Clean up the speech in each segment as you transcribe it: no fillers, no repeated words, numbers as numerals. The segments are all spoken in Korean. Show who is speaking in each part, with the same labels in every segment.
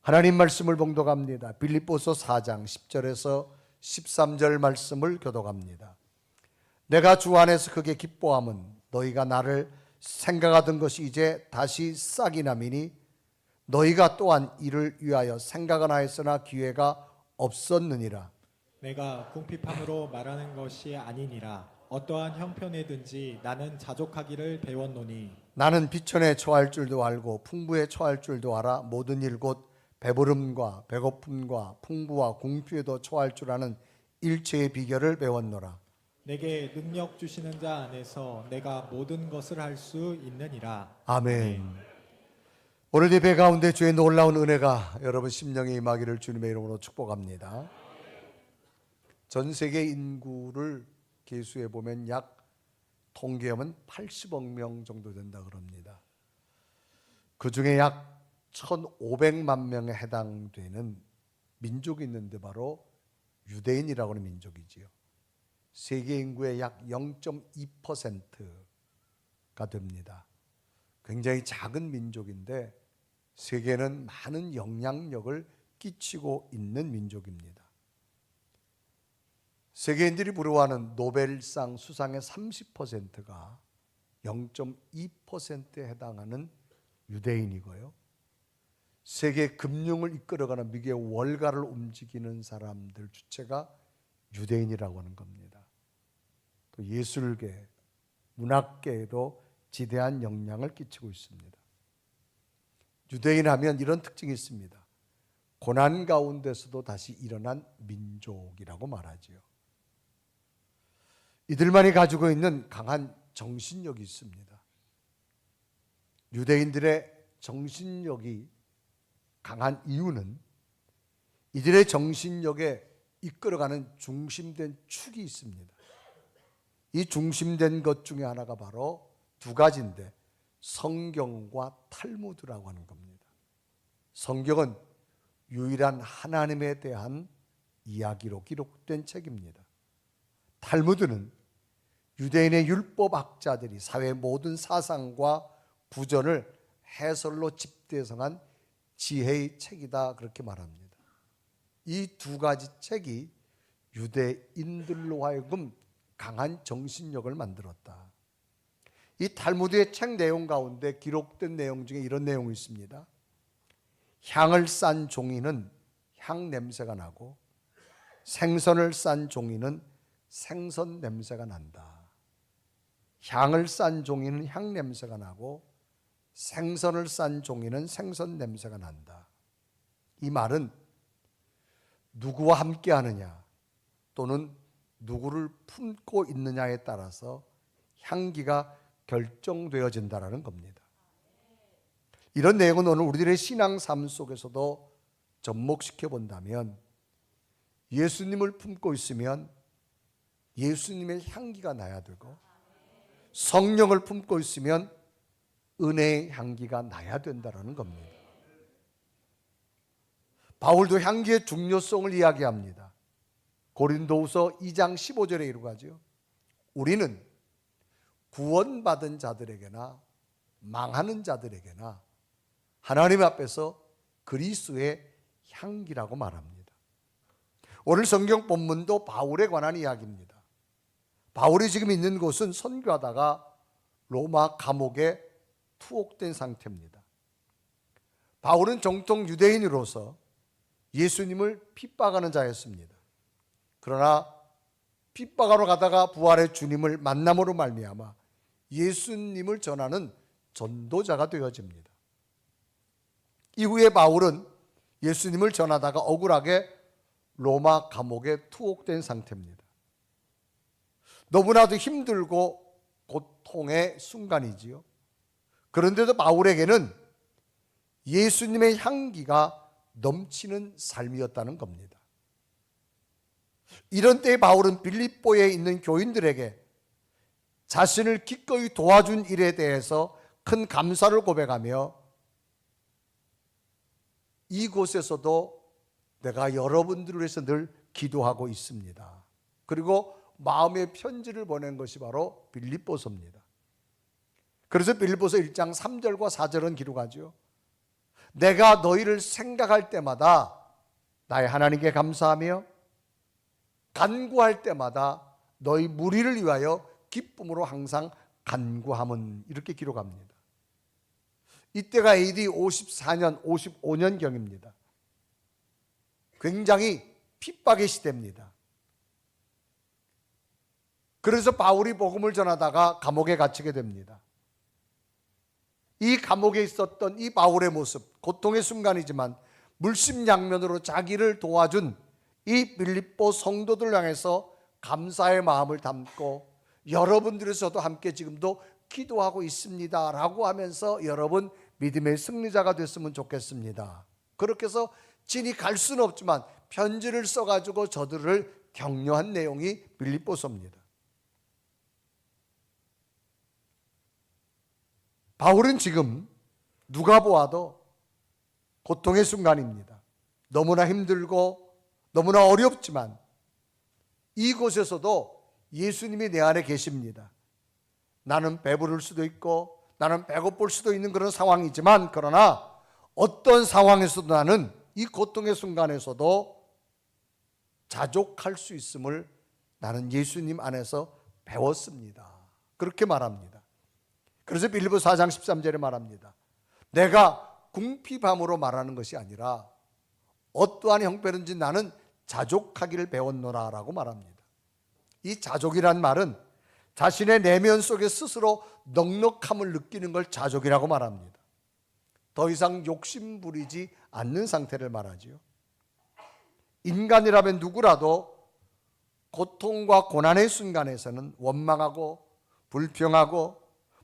Speaker 1: 하나님 말씀을 봉독합니다. 빌립보서 4장 10절에서 13절 말씀을 교독합니다. 내가 주 안에서 크게 기뻐함은 너희가 나를 생각하던 것이 이제 다시 싹이 나미니 너희가 또한 이를 위하여 생각은 하였으나 기회가 없었느니라.
Speaker 2: 내가 궁핍함으로 말하는 것이 아니니라. 어떠한 형편에든지 나는 자족하기를 배웠노니
Speaker 1: 나는 비천에 처할 줄도 알고 풍부에 처할 줄도 알아. 모든 일 곧 배부름과 배고픔과 풍부와 궁핍에도 처할 줄 아는 일체의 비결을 배웠노라.
Speaker 2: 내게 능력 주시는 자 안에서 내가 모든 것을 할 수 있느니라.
Speaker 1: 아멘. 오늘 예배 가운데 주의 놀라운 은혜가 여러분 심령에 임하기를 주님의 이름으로 축복합니다. 전 세계 인구를 계수해 보면 약 통계하면 80억 명 정도 된다 그럽니다. 그 중에 약 1,500만 명에 해당되는 민족이 있는데 바로 유대인이라고 하는 민족이지요. 세계 인구의 약 0.2%가 됩니다. 굉장히 작은 민족인데 세계는 많은 영향력을 끼치고 있는 민족입니다. 세계인들이 부러워하는 노벨상 수상의 30%가 0.2%에 해당하는 유대인이고요. 세계 금융을 이끌어가는 미국의 월가를 움직이는 사람들 주체가 유대인이라고 하는 겁니다. 또 예술계, 문학계에도 지대한 영향을 끼치고 있습니다. 유대인 하면 이런 특징이 있습니다. 고난 가운데서도 다시 일어난 민족이라고 말하지요. 이들만이 가지고 있는 강한 정신력이 있습니다. 유대인들의 정신력이 강한 이유는 이들의 정신력에 이끌어가는 중심된 축이 있습니다. 이 중심된 것 중에 하나가 바로 두 가지인데 성경과 탈무드라고 하는 겁니다. 성경은 유일한 하나님에 대한 이야기로 기록된 책입니다. 탈무드는 유대인의 율법학자들이 사회의 모든 사상과 구전을 해설로 집대성한 지혜의 책이다 그렇게 말합니다. 이 두 가지 책이 유대인들로 하여금 강한 정신력을 만들었다. 이 탈무드의 책 내용 가운데 기록된 내용 중에 이런 내용이 있습니다. 향을 싼 종이는 향 냄새가 나고 생선을 싼 종이는 생선 냄새가 난다. 향을 싼 종이는 향 냄새가 나고 생선을 싼 종이는 생선 냄새가 난다. 이 말은 누구와 함께 하느냐 또는 누구를 품고 있느냐에 따라서 향기가 결정되어진다는 겁니다. 이런 내용은 오늘 우리들의 신앙 삶 속에서도 접목시켜 본다면 예수님을 품고 있으면 예수님의 향기가 나야 되고 성령을 품고 있으면 은혜의 향기가 나야 된다는 겁니다. 바울도 향기의 중요성을 이야기합니다. 고린도후서 2장 15절에 이르고 하죠. 우리는 구원받은 자들에게나 망하는 자들에게나 하나님 앞에서 그리스도의 향기라고 말합니다. 오늘 성경 본문도 바울에 관한 이야기입니다. 바울이 지금 있는 곳은 선교하다가 로마 감옥에 투옥된 상태입니다. 바울은 정통 유대인으로서 예수님을 핍박하는 자였습니다. 그러나 핍박하러 가다가 부활의 주님을 만남으로 말미암아 예수님을 전하는 전도자가 되어집니다. 이후에 바울은 예수님을 전하다가 억울하게 로마 감옥에 투옥된 상태입니다. 너무나도 힘들고 고통의 순간이지요. 그런데도 바울에게는 예수님의 향기가 넘치는 삶이었다는 겁니다. 이런 때에 바울은 빌립보에 있는 교인들에게 자신을 기꺼이 도와준 일에 대해서 큰 감사를 고백하며 이곳에서도 내가 여러분들을 위해서 늘 기도하고 있습니다. 그리고 마음의 편지를 보낸 것이 바로 빌립보서입니다. 그래서 빌립보서 1장 3절과 4절은 기록하죠. 내가 너희를 생각할 때마다 나의 하나님께 감사하며 간구할 때마다 너희 무리를 위하여 기쁨으로 항상 간구함은, 이렇게 기록합니다. 이때가 AD 54년, 55년경입니다. 굉장히 핍박의 시대입니다. 그래서 바울이 복음을 전하다가 감옥에 갇히게 됩니다. 이 감옥에 있었던 이 바울의 모습, 고통의 순간이지만 물심양면으로 자기를 도와준 이 빌립보 성도들 향해서 감사의 마음을 담고, 여러분들에서도 함께 지금도 기도하고 있습니다 라고 하면서 여러분 믿음의 승리자가 됐으면 좋겠습니다. 그렇게 해서 진이 갈 수는 없지만 편지를 써가지고 저들을 격려한 내용이 빌립보서입니다. 바울은 지금 누가 보아도 고통의 순간입니다. 너무나 힘들고 너무나 어렵지만 이곳에서도 예수님이 내 안에 계십니다. 나는 배부를 수도 있고 나는 배고플 수도 있는 그런 상황이지만, 그러나 어떤 상황에서도 나는 이 고통의 순간에서도 자족할 수 있음을 나는 예수님 안에서 배웠습니다. 그렇게 말합니다. 그래서 빌립보 4장 13절에 말합니다. 내가 궁핍함으로 말하는 것이 아니라 어떠한 형편인지 나는 자족하기를 배웠노라 라고 말합니다. 이 자족이란 말은 자신의 내면 속에 스스로 넉넉함을 느끼는 걸 자족이라고 말합니다. 더 이상 욕심 부리지 않는 상태를 말하지요. 인간이라면 누구라도 고통과 고난의 순간에서는 원망하고 불평하고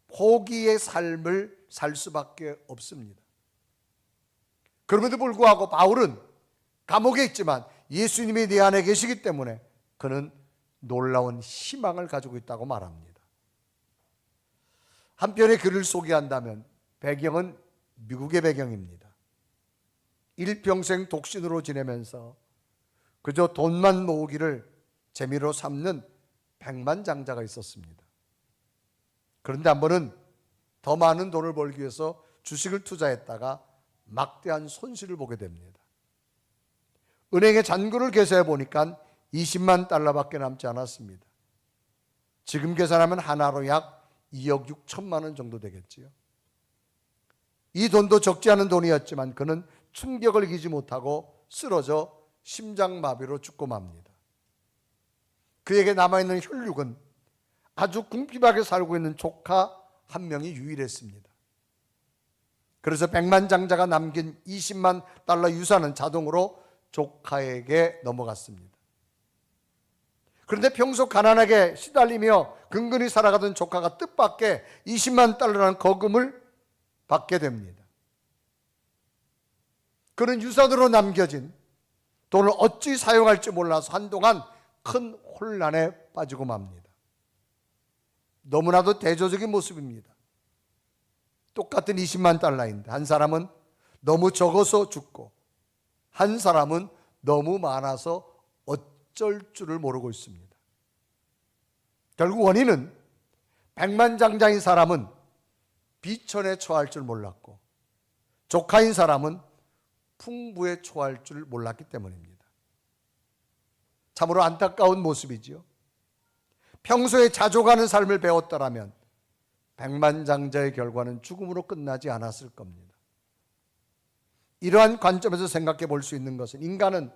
Speaker 1: 포기의 삶을 살 수밖에 없습니다. 그럼에도 불구하고 바울은 감옥에 있지만 예수님이 내 안에 계시기 때문에 그는 놀라운 희망을 가지고 있다고 말합니다. 한편의 글을 소개한다면 배경은 미국의 배경입니다. 일평생 독신으로 지내면서 그저 돈만 모으기를 재미로 삼는 백만장자가 있었습니다. 그런데 한 번은 더 많은 돈을 벌기 위해서 주식을 투자했다가 막대한 손실을 보게 됩니다. 은행에 잔고를 계산해 보니까 20만 달러밖에 남지 않았습니다. 지금 계산하면 하나로 약 2억 6천만 원 정도 되겠지요. 이 돈도 적지 않은 돈이었지만 그는 충격을 이기지 못하고 쓰러져 심장마비로 죽고 맙니다. 그에게 남아있는 혈육은 아주 궁핍하게 살고 있는 조카 한 명이 유일했습니다. 그래서 백만장자가 남긴 20만 달러 유산은 자동으로 조카에게 넘어갔습니다. 그런데 평소 가난하게 시달리며 근근히 살아가던 조카가 뜻밖의 20만 달러라는 거금을 받게 됩니다. 그는 유산으로 남겨진 돈을 어찌 사용할지 몰라서 한동안 큰 혼란에 빠지고 맙니다. 너무나도 대조적인 모습입니다. 똑같은 20만 달러인데 한 사람은 너무 적어서 죽고 한 사람은 너무 많아서 어쩔 줄을 모르고 있습니다. 결국 원인은 백만장자인 사람은 비천에 처할 줄 몰랐고 조카인 사람은 풍부에 처할 줄 몰랐기 때문입니다. 참으로 안타까운 모습이지요. 평소에 자족하는 삶을 배웠더라면 백만장자의 결과는 죽음으로 끝나지 않았을 겁니다. 이러한 관점에서 생각해 볼 수 있는 것은 인간은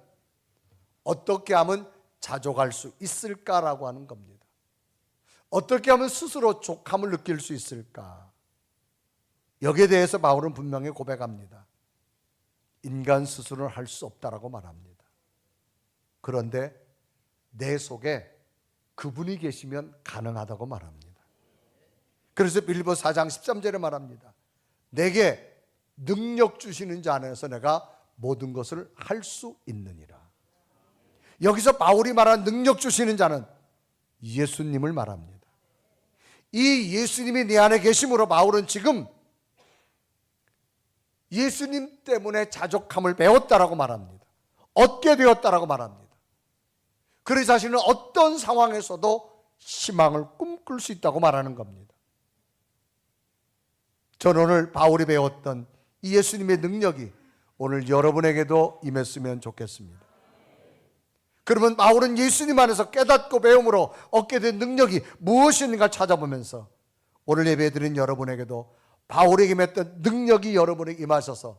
Speaker 1: 어떻게 하면 자족할 수 있을까라고 하는 겁니다. 어떻게 하면 스스로 족함을 느낄 수 있을까? 여기에 대해서 바울은 분명히 고백합니다. 인간 스스로는 할 수 없다라고 말합니다. 그런데 내 속에 그분이 계시면 가능하다고 말합니다. 그래서 빌립보 4장 13절에 말합니다. 내게 능력 주시는 자 안에서 내가 모든 것을 할 수 있느니라. 여기서 바울이 말한 능력 주시는 자는 예수님을 말합니다. 이 예수님이 내 안에 계심으로 바울은 지금 예수님 때문에 자족함을 배웠다라고 말합니다. 얻게 되었다라고 말합니다. 그의 자신은 어떤 상황에서도 희망을 꿈꿀 수 있다고 말하는 겁니다. 저는 오늘 바울이 배웠던 이 예수님의 능력이 오늘 여러분에게도 임했으면 좋겠습니다. 그러면 바울은 예수님 안에서 깨닫고 배움으로 얻게 된 능력이 무엇인가 찾아보면서 오늘 예배드린 여러분에게도 바울에게 임했던 능력이 여러분에게 임하셔서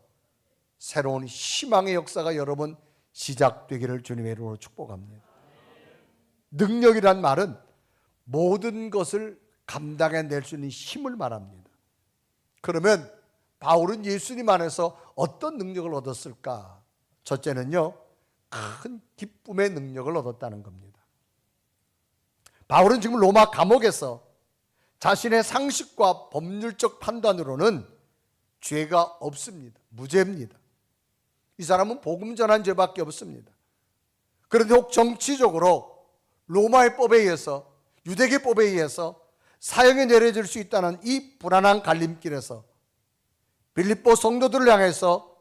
Speaker 1: 새로운 희망의 역사가 여러분 시작되기를 주님의 이름으로 축복합니다. 능력이란 말은 모든 것을 감당해낼 수 있는 힘을 말합니다. 그러면 바울은 예수님 안에서 어떤 능력을 얻었을까? 첫째는요, 큰 기쁨의 능력을 얻었다는 겁니다. 바울은 지금 로마 감옥에서 자신의 상식과 법률적 판단으로는 죄가 없습니다. 무죄입니다. 이 사람은 복음 전한 죄밖에 없습니다. 그런데 혹 정치적으로 로마의 법에 의해서, 유대계 법에 의해서 사형에 내려질 수 있다는 이 불안한 갈림길에서 빌립보 성도들을 향해서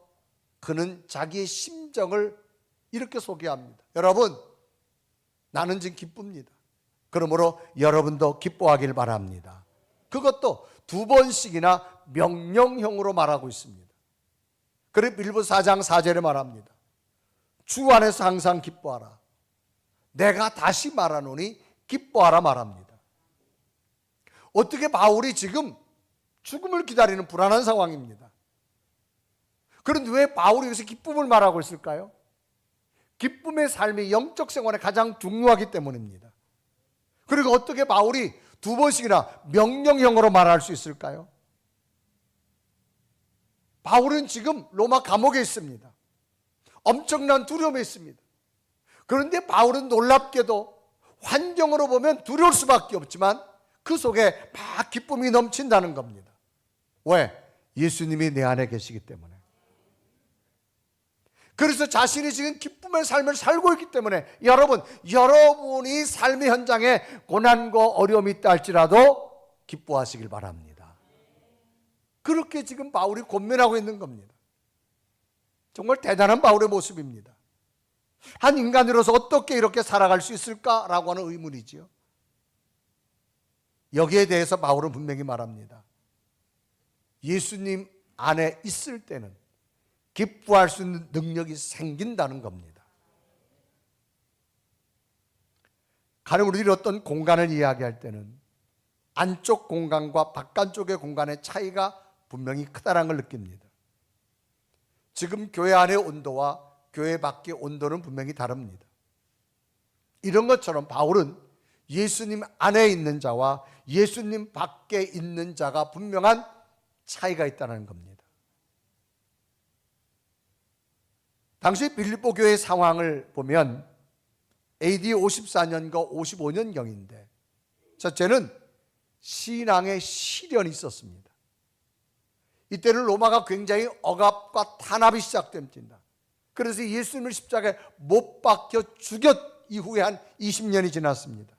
Speaker 1: 그는 자기의 심정을 이렇게 소개합니다. 여러분, 나는 지금 기쁩니다. 그러므로 여러분도 기뻐하길 바랍니다. 그것도 2번씩이나 명령형으로 말하고 있습니다. 그래서 빌립보 4장 4절에 말합니다. 주 안에서 항상 기뻐하라. 내가 다시 말하노니 기뻐하라 말합니다. 어떻게 바울이 지금 죽음을 기다리는 불안한 상황입니다. 그런데 왜 바울이 여기서 기쁨을 말하고 있을까요? 기쁨의 삶이 영적 생활에 가장 중요하기 때문입니다. 그리고 어떻게 바울이 2번씩이나 명령형으로 말할 수 있을까요? 바울은 지금 로마 감옥에 있습니다. 엄청난 두려움에 있습니다. 그런데 바울은 놀랍게도 환경으로 보면 두려울 수밖에 없지만 그 속에 막 기쁨이 넘친다는 겁니다. 왜? 예수님이 내 안에 계시기 때문에. 그래서 자신이 지금 기쁨의 삶을 살고 있기 때문에 여러분이 삶의 현장에 고난과 어려움이 있다 할지라도 기뻐하시길 바랍니다. 그렇게 지금 바울이 권면하고 있는 겁니다. 정말 대단한 바울의 모습입니다. 한 인간으로서 어떻게 이렇게 살아갈 수 있을까라고 하는 의문이지요. 여기에 대해서 바울은 분명히 말합니다. 예수님 안에 있을 때는 기뻐할 수 있는 능력이 생긴다는 겁니다. 가령 우리들이 어떤 공간을 이야기할 때는 안쪽 공간과 바깥쪽의 공간의 차이가 분명히 크다는 걸 느낍니다. 지금 교회 안의 온도와 교회 밖의 온도는 분명히 다릅니다. 이런 것처럼 바울은 예수님 안에 있는 자와 예수님 밖에 있는 자가 분명한 차이가 있다는 겁니다. 당시 빌립보 교회의 상황을 보면 AD 54년과 55년경인데 첫째는 신앙의 시련이 있었습니다. 이때는 로마가 굉장히 억압과 탄압이 시작됩니다. 그래서 예수님을 십자가에 못 박혀 죽였 이후에 한 20년이 지났습니다.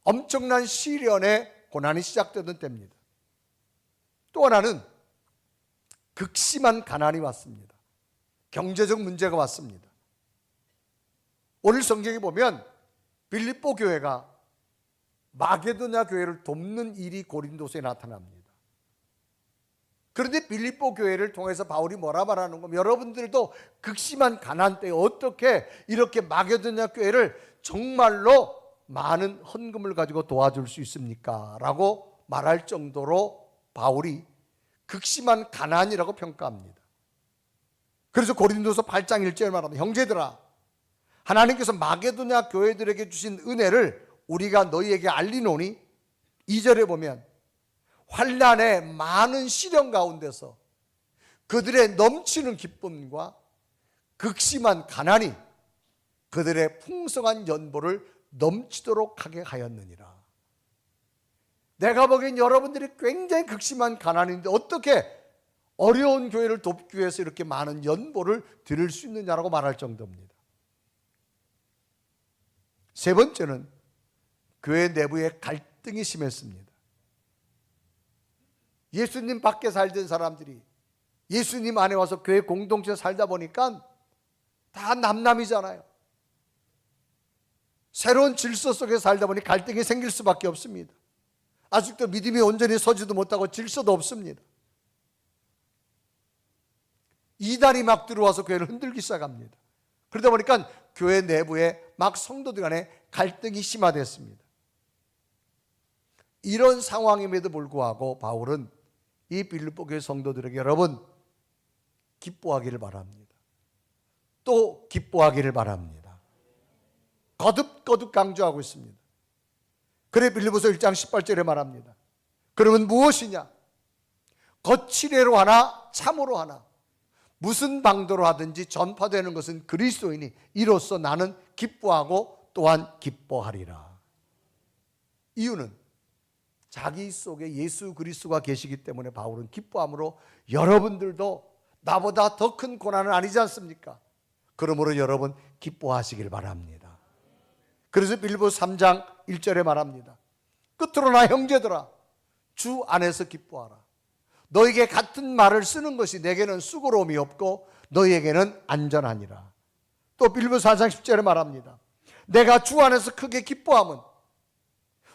Speaker 1: 엄청난 시련의 고난이 시작되던 때입니다. 또 하나는 극심한 가난이 왔습니다. 경제적 문제가 왔습니다. 오늘 성경에 보면 빌립보 교회가 마게도냐 교회를 돕는 일이 고린도서에 나타납니다. 그런데 빌립보 교회를 통해서 바울이 뭐라 말하는 겁니까? 여러분들도 극심한 가난 때에 어떻게 이렇게 마게도냐 교회를 정말로 많은 헌금을 가지고 도와줄 수 있습니까? 라고 말할 정도로 바울이 극심한 가난이라고 평가합니다. 그래서 고린도서 8장 1절에 말합니다. 형제들아, 하나님께서 마게도냐 교회들에게 주신 은혜를 우리가 너희에게 알리노니 2절에 보면 환난의 많은 시련 가운데서 그들의 넘치는 기쁨과 극심한 가난이 그들의 풍성한 연보를 넘치도록 하게 하였느니라. 내가 보기엔 여러분들이 굉장히 극심한 가난인데 어떻게 어려운 교회를 돕기 위해서 이렇게 많은 연보를 드릴 수 있느냐라고 말할 정도입니다. 세 번째는 교회 내부에 갈등이 심했습니다. 예수님 밖에 살던 사람들이 예수님 안에 와서 교회 공동체에 살다 보니까 다 남남이잖아요. 새로운 질서 속에 살다 보니 갈등이 생길 수밖에 없습니다. 아직도 믿음이 온전히 서지도 못하고 질서도 없습니다. 이단이 막 들어와서 교회를 흔들기 시작합니다. 그러다 보니까 교회 내부에 막 성도들 간에 갈등이 심화됐습니다. 이런 상황임에도 불구하고 바울은 이 빌립보 교회 성도들에게 여러분 기뻐하기를 바랍니다. 또 기뻐하기를 바랍니다. 거듭거듭 강조하고 있습니다. 그래 빌립보서 1장 18절에 말합니다. 그러면 무엇이냐? 거칠애로 하나 참으로 하나 무슨 방도로 하든지 전파되는 것은 그리스도이니 이로써 나는 기뻐하고 또한 기뻐하리라. 이유는 자기 속에 예수 그리스도가 계시기 때문에 바울은 기뻐함으로 여러분들도 나보다 더 큰 고난은 아니지 않습니까? 그러므로 여러분 기뻐하시길 바랍니다. 그래서 빌립보서 3장 1절에 말합니다. 끝으로 나 형제들아 주 안에서 기뻐하라. 너에게 같은 말을 쓰는 것이 내게는 수고로움이 없고 너희에게는 안전하니라. 또 빌립보서 4장 10절에 말합니다. 내가 주 안에서 크게 기뻐함은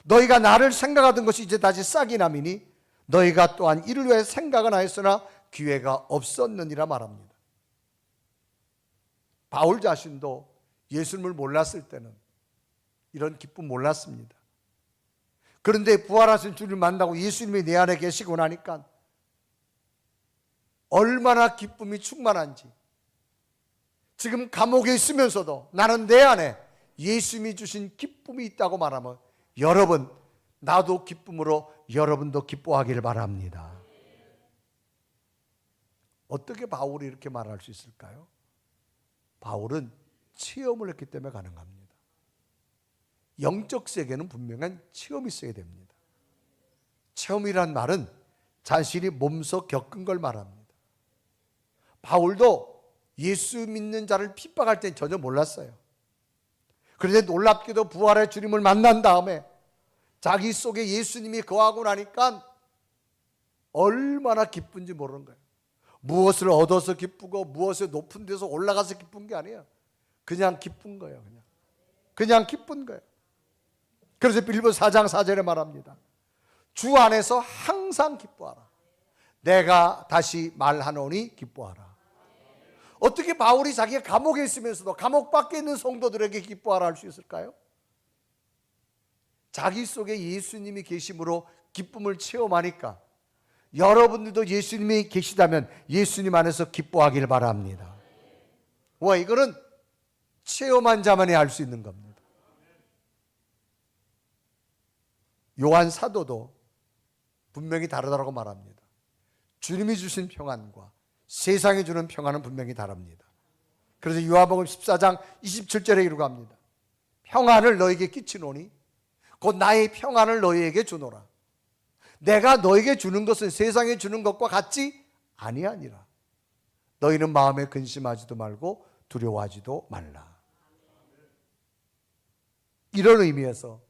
Speaker 1: 너희가 나를 생각하던 것이 이제 다시 싹이 남이니 너희가 또한 이를 위해 생각은 하였으나 기회가 없었느니라 말합니다. 바울 자신도 예수님을 몰랐을 때는 이런 기쁨 몰랐습니다. 그런데 부활하신 주를 만나고 예수님이 내 안에 계시고 나니까 얼마나 기쁨이 충만한지, 지금 감옥에 있으면서도 나는 내 안에 예수님이 주신 기쁨이 있다고 말하면 여러분 나도 기쁨으로 여러분도 기뻐하기를 바랍니다. 어떻게 바울이 이렇게 말할 수 있을까요? 바울은 체험을 했기 때문에 가능합니다. 영적 세계는 분명한 체험이 있어야 됩니다. 체험이란 말은 자신이 몸소 겪은 걸 말합니다. 바울도 예수 믿는 자를 핍박할 땐 전혀 몰랐어요. 그런데 놀랍게도 부활의 주님을 만난 다음에 자기 속에 예수님이 거하고 나니까 얼마나 기쁜지 모르는 거예요. 무엇을 얻어서 기쁘고 무엇을 높은 데서 올라가서 기쁜 게 아니에요. 그냥 기쁜 거예요. 그냥 기쁜 거예요. 그래서 빌립보서 4장 4절에 말합니다. 주 안에서 항상 기뻐하라. 내가 다시 말하노니 기뻐하라. 어떻게 바울이 자기가 감옥에 있으면서도 감옥 밖에 있는 성도들에게 기뻐하라 할 수 있을까요? 자기 속에 예수님이 계심으로 기쁨을 체험하니까 여러분들도 예수님이 계시다면 예수님 안에서 기뻐하기를 바랍니다. 와, 이거는 체험한 자만이 알 수 있는 겁니다. 요한 사도도 분명히 다르다고 말합니다. 주님이 주신 평안과 세상이 주는 평안은 분명히 다릅니다. 그래서 요한복음 14장 27절에 이르고 합니다. 평안을 너에게 끼치노니 곧 나의 평안을 너희에게 주노라. 내가 너에게 주는 것은 세상에 주는 것과 같지 아니하니라. 너희는 마음에 근심하지도 말고 두려워하지도 말라. 이런 의미에서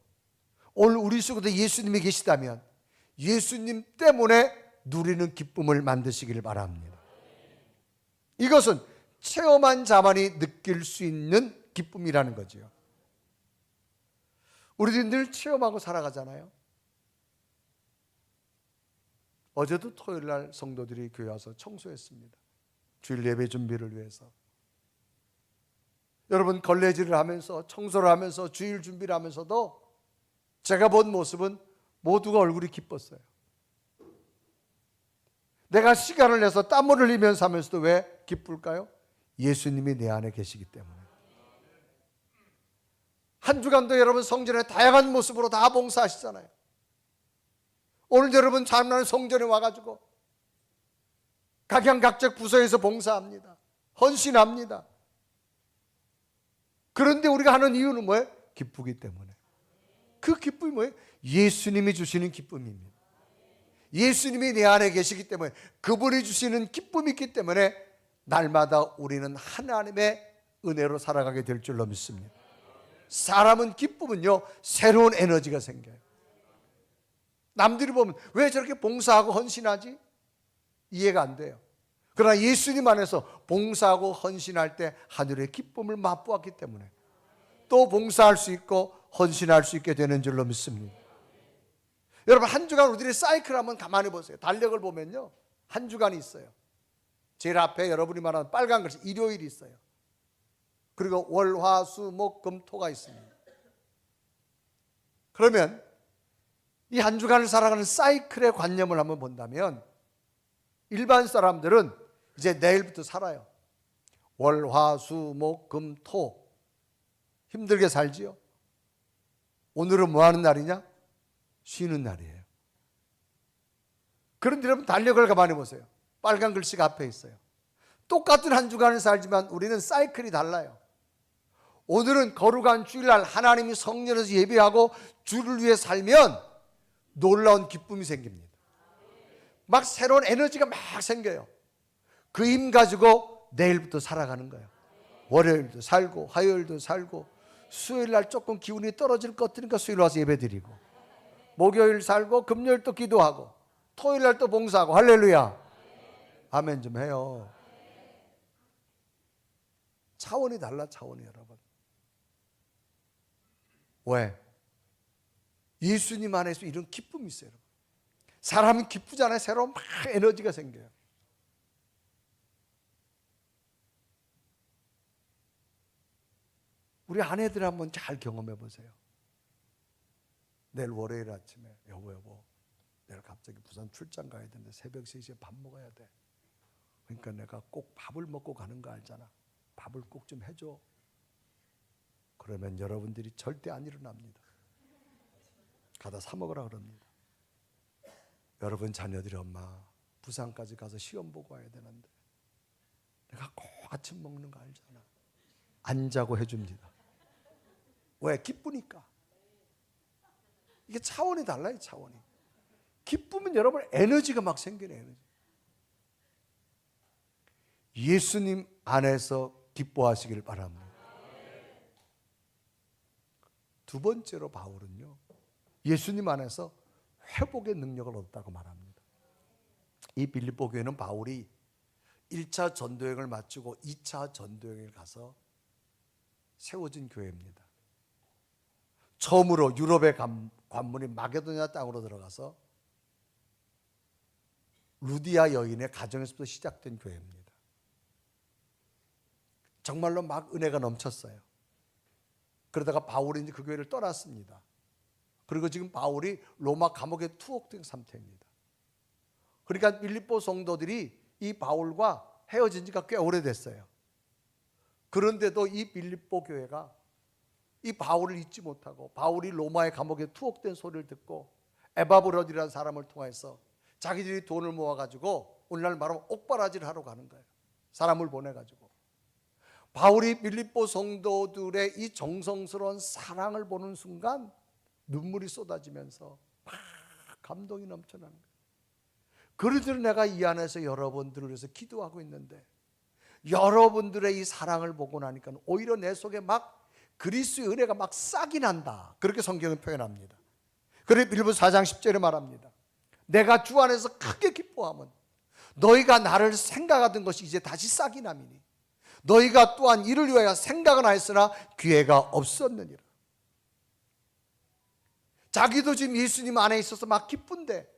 Speaker 1: 오늘 우리 속에도 예수님이 계시다면 예수님 때문에 누리는 기쁨을 만드시길 바랍니다. 이것은 체험한 자만이 느낄 수 있는 기쁨이라는 거죠. 우리들이 늘 체험하고 살아가잖아요. 어제도 토요일 날 성도들이 교회 와서 청소했습니다. 주일 예배 준비를 위해서. 여러분 걸레질을 하면서 청소를 하면서 주일 준비를 하면서도 제가 본 모습은 모두가 얼굴이 기뻤어요. 내가 시간을 내서 땀을 흘리면서 하면서도 왜 기쁠까요? 예수님이 내 안에 계시기 때문에. 한 주간도 여러분 성전에 다양한 모습으로 다 봉사하시잖아요. 오늘 여러분 참나는 성전에 와가지고 각양각색 부서에서 봉사합니다. 헌신합니다. 그런데 우리가 하는 이유는 뭐예요? 기쁘기 때문에. 그 기쁨이 뭐예요? 예수님이 주시는 기쁨입니다. 예수님이 내 안에 계시기 때문에 그분이 주시는 기쁨이 있기 때문에 날마다 우리는 하나님의 은혜로 살아가게 될 줄로 믿습니다. 사람은 기쁘면요 새로운 에너지가 생겨요. 남들이 보면 왜 저렇게 봉사하고 헌신하지? 이해가 안 돼요. 그러나 예수님 안에서 봉사하고 헌신할 때 하늘의 기쁨을 맛보았기 때문에 또 봉사할 수 있고 헌신할 수 있게 되는 줄로 믿습니다. 여러분 한 주간 우리들이 사이클 한번 가만히 보세요. 달력을 보면요 한 주간이 있어요. 제일 앞에 여러분이 말하는 빨간 글씨 일요일이 있어요. 그리고 월, 화, 수, 목, 금, 토가 있습니다. 그러면 이 한 주간을 살아가는 사이클의 관념을 한번 본다면 일반 사람들은 이제 내일부터 살아요. 월, 화, 수, 목, 금, 토 힘들게 살지요. 오늘은 뭐 하는 날이냐? 쉬는 날이에요. 그런데 여러분 달력을 가만히 보세요. 빨간 글씨가 앞에 있어요. 똑같은 한 주간을 살지만 우리는 사이클이 달라요. 오늘은 거룩한 주일날 하나님이 성전에서 예배하고 주를 위해 살면 놀라운 기쁨이 생깁니다. 막 새로운 에너지가 막 생겨요. 그 힘 가지고 내일부터 살아가는 거예요. 월요일도 살고 화요일도 살고 수요일날 조금 기운이 떨어질 것 같으니까 수요일 와서 예배드리고 목요일 살고 금요일 또 기도하고 토요일날 또 봉사하고 할렐루야 아멘 좀 해요. 차원이 달라 차원이 여러분. 왜? 예수님 안에서 이런 기쁨이 있어요. 여러분. 사람이 기쁘잖아요. 새로운 막 에너지가 생겨요. 우리 아내들 한번 잘 경험해 보세요. 내일 월요일 아침에 여보 내일 갑자기 부산 출장 가야 되는데 새벽 3시에 밥 먹어야 돼. 그러니까 내가 꼭 밥을 먹고 가는 거 알잖아. 밥을 꼭 좀 해줘. 그러면 여러분들이 절대 안 일어납니다. 가다 사 먹으라 그럽니다. 여러분 자녀들이 엄마 부산까지 가서 시험 보고 와야 되는데 내가 꼭 아침 먹는 거 알잖아. 안 자고 해줍니다. 왜? 기쁘니까. 이게 차원이 달라요. 차원이. 기쁘면 여러분 에너지가 막 생기네. 에너지. 예수님 안에서 기뻐하시길 바랍니다. 두 번째로 바울은요 예수님 안에서 회복의 능력을 얻었다고 말합니다. 이 빌립보 교회는 바울이 1차 전도여행을 마치고 2차 전도여행을 가서 세워진 교회입니다. 처음으로 유럽의 관문인 마게도냐 땅으로 들어가서 루디아 여인의 가정에서부터 시작된 교회입니다. 정말로 막 은혜가 넘쳤어요. 그러다가 바울이 이제 그 교회를 떠났습니다. 그리고 지금 바울이 로마 감옥에 투옥된 상태입니다. 그러니까 빌립보 성도들이 이 바울과 헤어진 지가 꽤 오래됐어요. 그런데도 이 빌립보 교회가 이 바울을 잊지 못하고 바울이 로마의 감옥에 투옥된 소리를 듣고 에바브로디라는 사람을 통해서 자기들이 돈을 모아가지고 오늘날 말하면 옥바라지를 하러 가는 거예요. 사람을 보내가지고 바울이 빌립보 성도들의 이 정성스러운 사랑을 보는 순간 눈물이 쏟아지면서 막 감동이 넘쳐나는 거예요. 그러므로 내가 이 안에서 여러분들을 위해서 기도하고 있는데 여러분들의 이 사랑을 보고 나니까 오히려 내 속에 막 그리스도의 은혜가 막 싹이 난다. 그렇게 성경은 표현합니다. 그래서 빌립보서 4장 10절에 말합니다. 내가 주 안에서 크게 기뻐하면 너희가 나를 생각하던 것이 이제 다시 싹이 남이니 너희가 또한 이를 위하여 생각은 하였으나 기회가 없었느니라. 자기도 지금 예수님 안에 있어서 막 기쁜데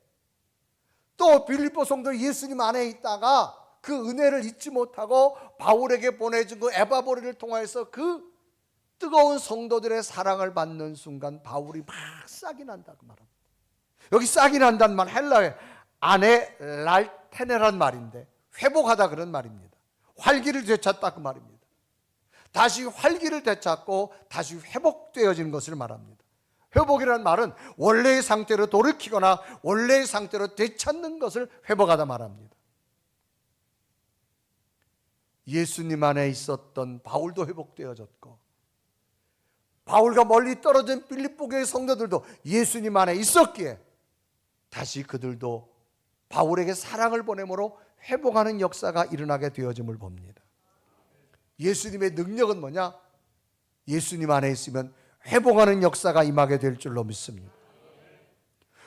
Speaker 1: 또 빌립보 성도 예수님 안에 있다가 그 은혜를 잊지 못하고 바울에게 보내준 그 에바브로를 통해서 그 뜨거운 성도들의 사랑을 받는 순간 바울이 막 싹이 난다고 말합니다. 여기 싹이 난다는 말 헬라어에 아네랄테네란 말인데 회복하다 그런 말입니다. 활기를 되찾다 그 말입니다. 다시 활기를 되찾고 다시 회복되어지는 것을 말합니다. 회복이라는 말은 원래의 상태로 돌이키거나 원래의 상태로 되찾는 것을 회복하다 말합니다. 예수님 안에 있었던 바울도 회복되어졌고 바울과 멀리 떨어진 빌립보 교회 성도들도 예수님 안에 있었기에 다시 그들도 바울에게 사랑을 보내므로 회복하는 역사가 일어나게 되어짐을 봅니다. 예수님의 능력은 뭐냐? 예수님 안에 있으면 회복하는 역사가 임하게 될 줄로 믿습니다.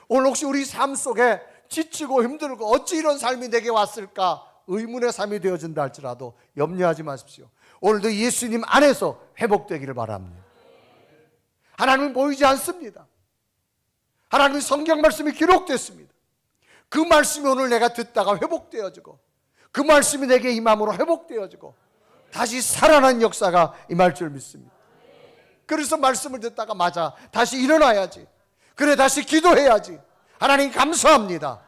Speaker 1: 오늘 혹시 우리 삶 속에 지치고 힘들고 어찌 이런 삶이 내게 왔을까 의문의 삶이 되어진다 할지라도 염려하지 마십시오. 오늘도 예수님 안에서 회복되기를 바랍니다. 하나님은 보이지 않습니다. 하나님의 성경 말씀이 기록됐습니다. 그 말씀이 오늘 내가 듣다가 회복되어지고 그 말씀이 내게 임함으로 회복되어지고 다시 살아난 역사가 임할 줄 믿습니다. 그래서 말씀을 듣다가 맞아, 다시 일어나야지. 그래, 다시 기도해야지. 하나님 감사합니다.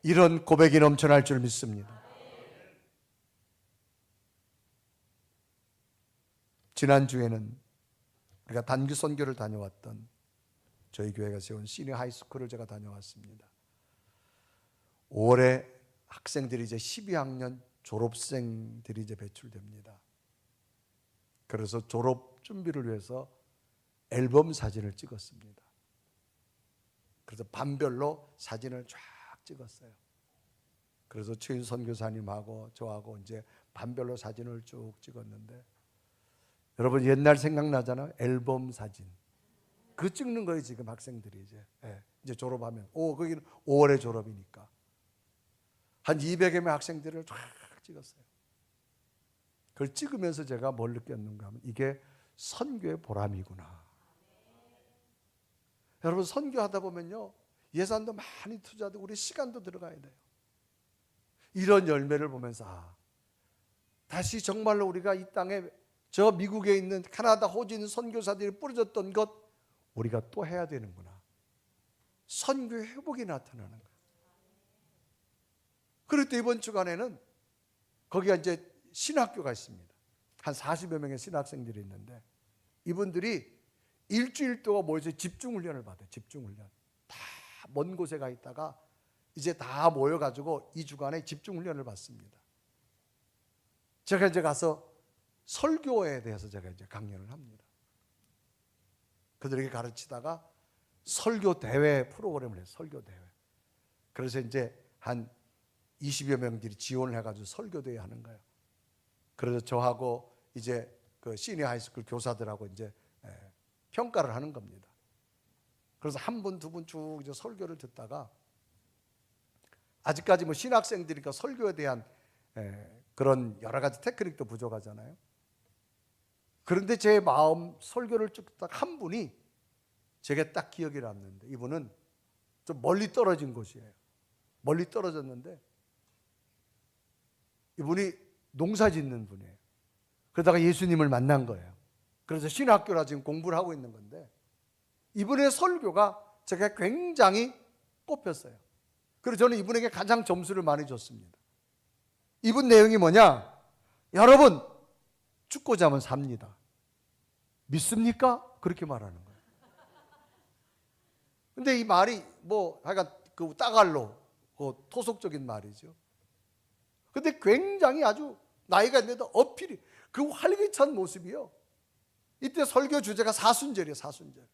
Speaker 1: 이런 고백이 넘쳐날 줄 믿습니다. 지난주에는 우리가 단기 선교를 다녀왔던 저희 교회가 세운 시니어 하이스쿨을 제가 다녀왔습니다. 5월에 학생들이 이제 12학년 졸업생들이 이제 배출됩니다. 그래서 졸업 준비를 위해서 앨범 사진을 찍었습니다. 그래서 반별로 사진을 쫙 찍었어요. 그래서 최윤 선교사님하고 저하고 이제 반별로 사진을 쭉 찍었는데, 여러분 옛날 생각나잖아요. 앨범 사진. 그 찍는 거예요 지금 학생들이 이제 졸업하면. 거기는 5월에 졸업이니까 한 200여 명 학생들을 쫙 찍었어요. 그걸 찍으면서 제가 뭘 느꼈는가 하면 이게 선교의 보람이구나. 여러분 선교하다 보면요, 예산도 많이 투자되고 우리 시간도 들어가야 돼요. 이런 열매를 보면서 다시 정말로 우리가 이 땅에, 저 미국에 있는 캐나다, 호주 있는 선교사들이 뿌려졌던 것 우리가 또 해야 되는구나. 선교의 회복이 나타나는 거예요. 그럴 때 이번 주간에는 거기가 이제 신학교가 있습니다. 한 40여 명의 신학생들이 있는데 이분들이 일주일 동안 모여서 집중훈련을 받아요. 집중훈련. 다 먼 곳에 가 있다가 이제 다 모여가지고 2주간의 집중훈련을 받습니다. 제가 이제 가서 설교에 대해서 제가 이제 강연을 합니다. 그들에게 가르치다가 설교 대회 프로그램을 해요. 설교 대회. 그래서 이제 한 20여 명들이 지원을 해가지고 설교 대회 하는 거예요. 그래서 저하고 이제 그 시니어 하이스쿨 교사들하고 이제 평가를 하는 겁니다. 그래서 한 분, 두 분 쭉 이제 설교를 듣다가, 아직까지 뭐 신학생들이니까 설교에 대한 그런 여러 가지 테크닉도 부족하잖아요. 그런데 제 마음 설교를 쭉 듣다가 한 분이 제게 딱 기억이 남는데, 이분은 좀 멀리 떨어진 곳이에요. 멀리 떨어졌는데 이분이 농사 짓는 분이에요. 그러다가 예수님을 만난 거예요. 그래서 신학교라 지금 공부를 하고 있는 건데, 이분의 설교가 제가 굉장히 꼽혔어요. 그래서 저는 이분에게 가장 점수를 많이 줬습니다. 이분 내용이 뭐냐? 여러분, 죽고 자면 삽니다. 믿습니까? 그렇게 말하는 거예요. 근데 이 말이 뭐 하여간 그 따갈로 그 토속적인 말이죠. 근데 굉장히 아주 나이가 있는데도 어필이, 그 활기찬 모습이요. 이때 설교 주제가 사순절이에요. 사순절.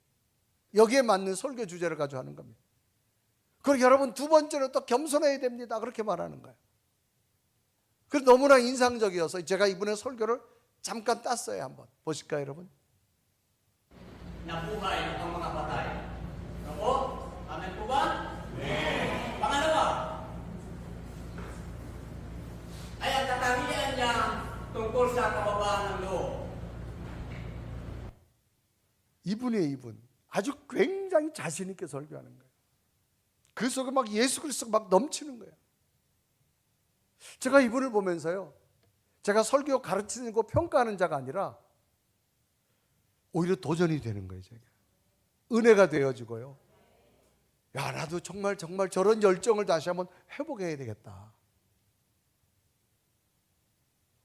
Speaker 1: 여기에 맞는 설교 주제를 가지고 하는 겁니다. 그리고 여러분 두 번째로 또 겸손해야 됩니다. 그렇게 말하는 거예요. 그래서 너무나 인상적이어서 제가 이분의 설교를 잠깐 땄어요. 한번 보실까요, 여러분?
Speaker 3: Nabuhay ang mga patay. Opo? Amen po ba? Amen. Pangalawa, ay ang katangian niya tungkol sa kababaan ng loob.
Speaker 1: 이분이에요, 이분. 아주 굉장히 자신 있게 설교하는 거예요. 그 속에 막 예수 그리스도가 막 넘치는 거예요. 제가 이분을 보면서요, 제가 설교 가르치는 거 평가하는 자가 아니라 오히려 도전이 되는 거예요. 제가 은혜가 되어지고요. 야, 나도 정말 저런 열정을 다시 한번 회복해야 되겠다.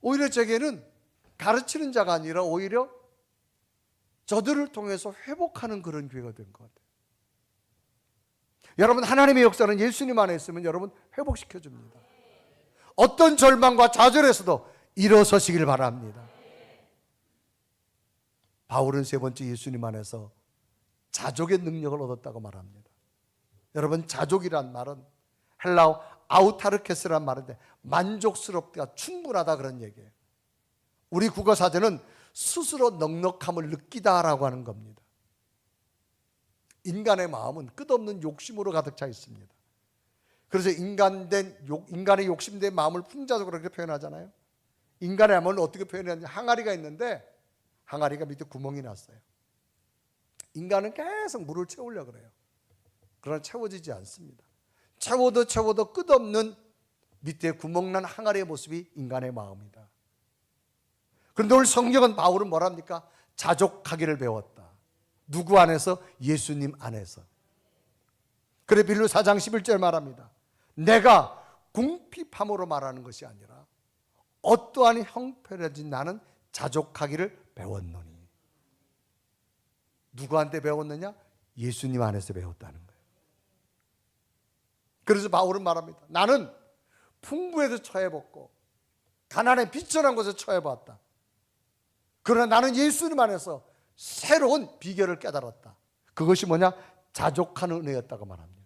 Speaker 1: 오히려 제게는 가르치는 자가 아니라 오히려 저들을 통해서 회복하는 그런 기회가 된 것 같아요. 여러분, 하나님의 역사는 예수님 안에 있으면 여러분 회복시켜 줍니다. 어떤 절망과 좌절에서도 일어서시길 바랍니다. 바울은 세 번째 예수님 안에서 자족의 능력을 얻었다고 말합니다. 여러분, 자족이란 말은 헬라어 아우타르케스란 말인데 만족스럽다, 충분하다 그런 얘기예요. 우리 국어사전은 스스로 넉넉함을 느끼다라고 하는 겁니다. 인간의 마음은 끝없는 욕심으로 가득 차 있습니다. 그래서 인간의 욕심된 마음을 풍자적으로 그렇게 표현하잖아요. 인간의 마음을 어떻게 표현하느냐, 항아리가 있는데 항아리가 밑에 구멍이 났어요. 인간은 계속 물을 채우려고 그래요. 그러나 채워지지 않습니다. 채워도 끝없는 밑에 구멍난 항아리의 모습이 인간의 마음이다. 그런데 오늘 성경은 바울은 뭐랍니까? 자족하기를 배웠다. 누구 안에서? 예수님 안에서. 그래 빌로 4장 11절 말합니다. 내가 궁핍함으로 말하는 것이 아니라 어떠한 형편이든지 나는 자족하기를 배웠노니. 누구한테 배웠느냐? 예수님 안에서 배웠다는 거예요. 그래서 바울은 말합니다. 나는 풍부에도 처해봤고 가난에 비천한 곳에 처해봤다. 그러나 나는 예수님 안에서 새로운 비결을 깨달았다. 그것이 뭐냐? 자족하는 은혜였다고 말합니다.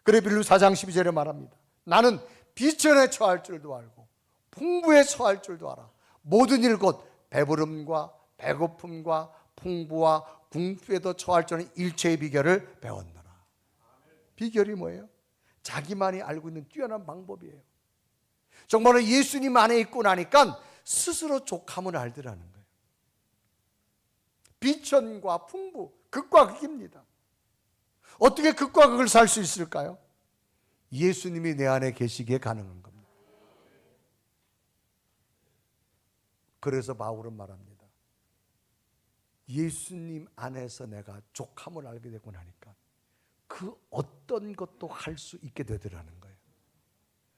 Speaker 1: 그래 빌로 4장 12절에 말합니다. 나는 비천에 처할 줄도 알고 풍부에 처할 줄도 알아. 모든 일 곧 배부름과 배고픔과 풍부와 궁핍에도 처할 줄 아는 일체의 비결을 배웠노라. 비결이 뭐예요? 자기만이 알고 있는 뛰어난 방법이에요. 정말로 예수님 안에 있고 나니까 스스로 족함을 알더라는 거예요. 비천과 풍부, 극과 극입니다. 어떻게 극과 극을 살 수 있을까요? 예수님이 내 안에 계시기에 가능한 겁니다. 그래서 바울은 말합니다. 예수님 안에서 내가 족함을 알게 되고 나니까 그 어떤 것도 할 수 있게 되더라는 거예요.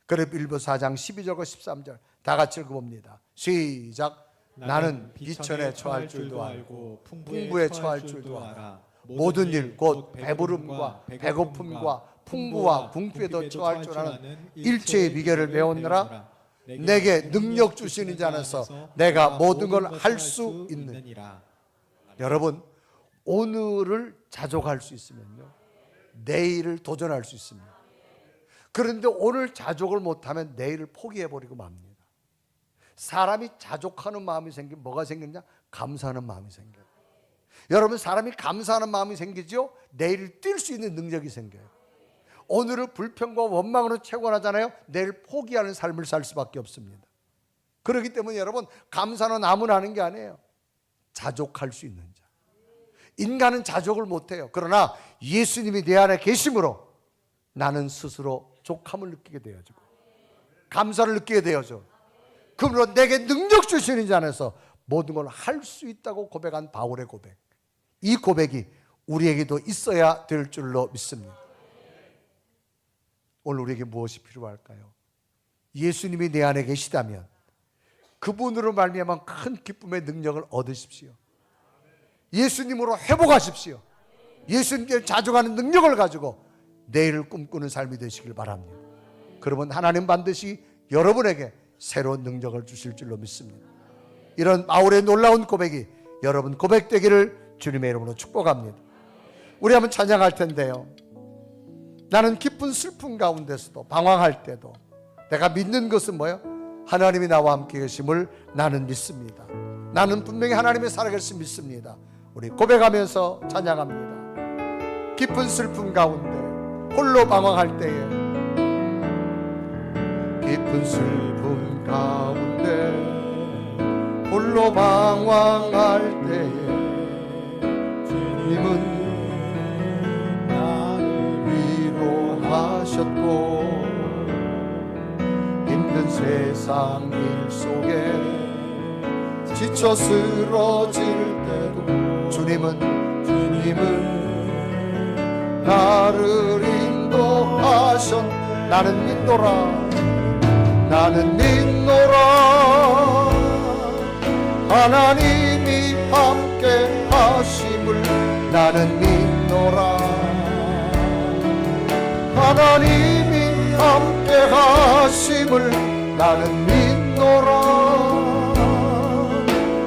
Speaker 1: 그래 빌보 4장 12절과 13절 다 같이 읽어봅니다. 시작. 나는 비천에 처할 줄도 알고 풍부에 처할 줄도 알아. 모든 일 곧 배부름과 배고픔과 풍부와 궁핍에도 처할 줄 아는 일체의 비결을 배웠느라. 내게 능력 주시는 자 안에서 내가 모든 걸 할 수 있느니라. 여러분, 오늘을 자족할 수 있으면요 내일을 도전할 수 있습니다. 그런데 오늘 자족을 못하면 내일을 포기해버리고 맙니다. 사람이 자족하는 마음이 생기면 뭐가 생기느냐? 감사하는 마음이 생겨요. 여러분, 사람이 감사하는 마음이 생기죠? 내일을 뛸 수 있는 능력이 생겨요. 오늘을 불평과 원망으로 채워나잖아요. 내일 포기하는 삶을 살 수밖에 없습니다. 그렇기 때문에 여러분, 감사는 아무나 하는 게 아니에요. 자족할 수 있는 자. 인간은 자족을 못해요. 그러나 예수님이 내 안에 계심으로 나는 스스로 족함을 느끼게 되어지고 감사를 느끼게 되어져. 그러므로 내게 능력 주시는 자 안에서 모든 걸 할 수 있다고 고백한 바울의 고백. 이 고백이 우리에게도 있어야 될 줄로 믿습니다. 오늘 우리에게 무엇이 필요할까요? 예수님이 내 안에 계시다면 그분으로 말미암아 큰 기쁨의 능력을 얻으십시오. 예수님으로 회복하십시오. 예수님께 자족하는 능력을 가지고 내일을 꿈꾸는 삶이 되시길 바랍니다. 그러면 하나님 반드시 여러분에게 새로운 능력을 주실 줄로 믿습니다. 이런 바울의 놀라운 고백이 여러분 고백되기를 주님의 이름으로 축복합니다. 우리 한번 찬양할 텐데요. 나는 기쁜 슬픔 가운데서도 방황할 때도 내가 믿는 것은 뭐예요? 하나님이 나와 함께 계심을 나는 믿습니다. 나는 분명히 하나님의 살아계심 믿습니다. 우리 고백하면서 찬양합니다. 기쁜 슬픔 가운데 홀로 방황할 때에 깊은 슬픔 가운데 홀로 방황할 때에 주님은 하셨고 힘든 세상 일 속에 지쳐 쓰러질 때도 주님은 나를 인도하셨. 나는 믿노라 하나님이 함께 하심을. 나는 믿노라 하나님이 함께 하심을. 나는 믿노라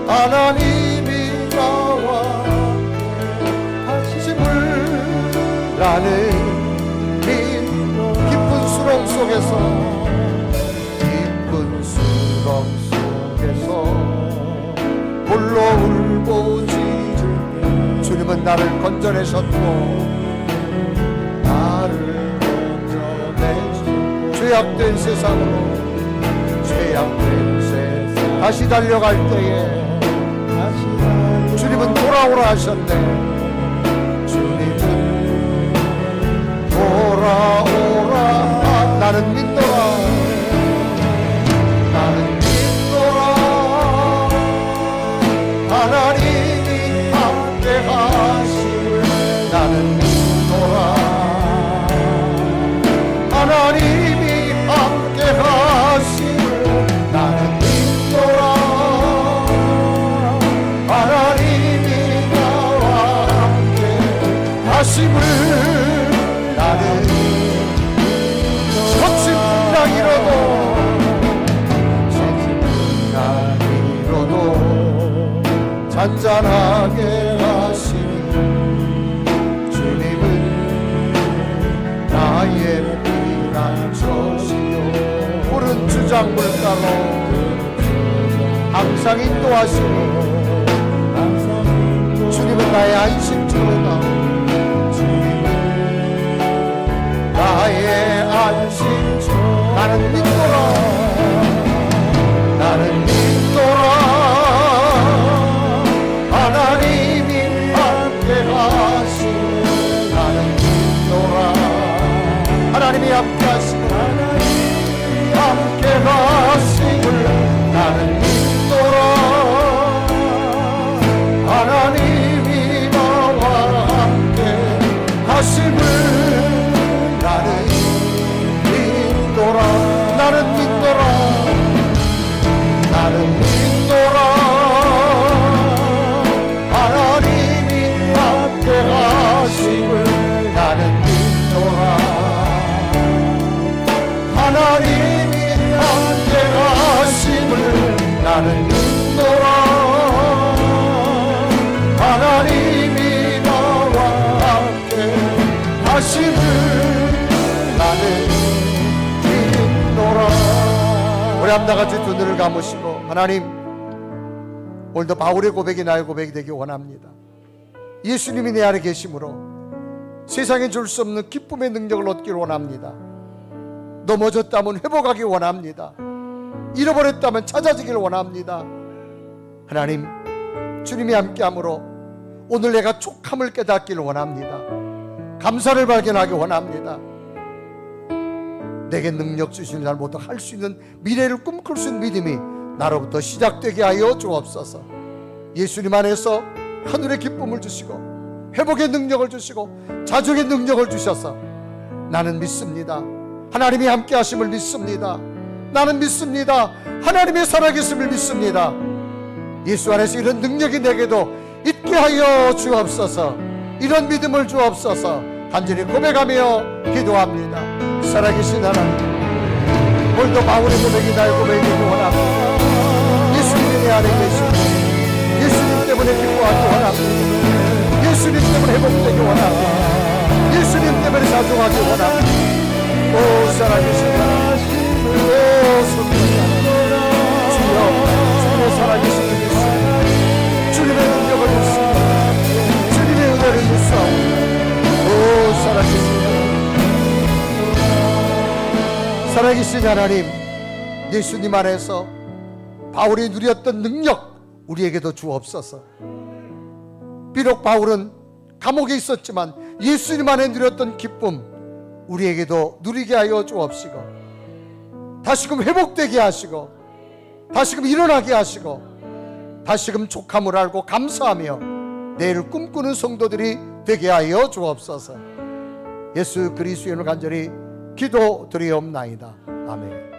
Speaker 1: 하나님이 나와 하심을. 나는 기쁜 수렁 속에서 홀로 울부짖을 주님은 나를 건져내셨고 죄악된 세상으로 다시 달려갈 때에 주님은 돌아오라 하셨네. 주님은 돌아오라. 나는 믿노라 잔잔하게 하시는 주님은 나의 피난처시요 푸른 주작물가로 항상 인도하시고 주님은 나의 안식처로다. 주님은 나의 안식처. 나는 믿노라. 나는 믿노라. 하나님이 함께 하시네. 나는 믿노라. 하나님이 함께 하시네. 함께 하심을 나는 믿노라. 하나님이 나와 함께 하심을 나는 믿노라. 나는 믿노라. 나는 믿노라. 하나님이 함께 하심을 나는 믿노라. 하나님이 함께 하심을 나는 믿노라. 하나님이 나와 함께 하심을 나는 믿노라. 우리 함 다같이 두 눈을 감으시고 하나님, 오늘도 바울의 고백이 나의 고백이 되기 원합니다. 예수님이 내 안에 계심으로 세상에 줄 수 없는 기쁨의 능력을 얻기를 원합니다. 넘어졌다면 회복하기 원합니다. 잃어버렸다면 찾아지기를 원합니다. 하나님, 주님이 함께함으로 오늘 내가 족함을 깨닫기를 원합니다. 감사를 발견하기 원합니다. 내게 능력 주시는 날부터 할 수 있는 미래를 꿈꿀 수 있는 믿음이 나로부터 시작되게 하여 주옵소서. 예수님 안에서 하늘의 기쁨을 주시고 회복의 능력을 주시고 자족의 능력을 주셔서 나는 믿습니다. 하나님이 함께 하심을 믿습니다. 나는 믿습니다. 하나님의 살아계심을 믿습니다. 예수 안에서 이런 능력이 내게도 있게 하여 주옵소서. 이런 믿음을 주옵소서. 간절히 고백하며 기도합니다. 살아계신 하나님, 오늘도 바울의 고백이 나의 고백이 되기 원합니다. 예수님이 내 안에 계시니 예수님 때문에 기뻐하기 원합니다. 예수님 때문에 회복되기 원합니다. 예수님 때문에 자족하기 원합니다. 오 살아계신 하나님, 오 손님 하나님, 주여 주님의 살아계신 예수, 주님의 능력을 믿습니다. 주님의 은혜를 믿사옵니다. 오 살아계신 하나님, 살아계신 하나님, 예수님 안에서 바울이 누렸던 능력 우리에게도 주옵소서. 비록 바울은 감옥에 있었지만 예수님 안에 누렸던 기쁨 우리에게도 누리게 하여 주옵시고, 다시금 회복되게 하시고, 다시금 일어나게 하시고, 다시금 족함을 알고 감사하며 내일을 꿈꾸는 성도들이 되게 하여 주옵소서. 예수 그리스도의 이름으로 간절히 기도드리옵나이다. 아멘.